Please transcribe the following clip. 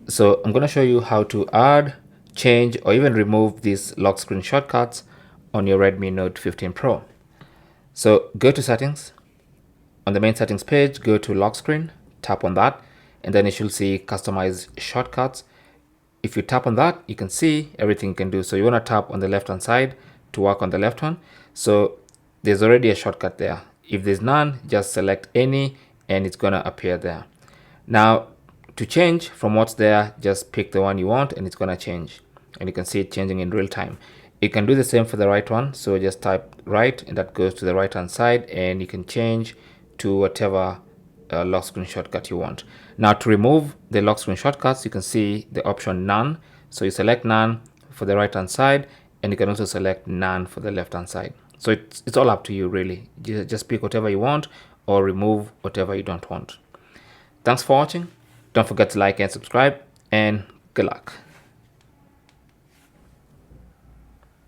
So I'm going to show you how to add, change, or even remove these lock screen shortcuts on your Redmi Note 15 Pro. So go to settings. On the main settings page, go to lock screen, tap on that, and then you should see customize shortcuts. If you tap on that, you can see everything you can do. So you want to tap on the left hand side to work on the left one. So there's already a shortcut there. If there's none, just select any and it's going to appear there. Now to change from what's there, just pick the one you want and it's going to change. And you can see it changing in real time. You can do the same for the right one. So just type right and that goes to the right hand side and you can change to whatever lock screen shortcut you want. Now to remove the lock screen shortcuts, you can see the option none. So you select none for the right hand side and you can also select none for the left hand side. So it's all up to you really. Just pick whatever you want or remove whatever you don't want. Thanks for watching. Don't forget to like and subscribe and good luck.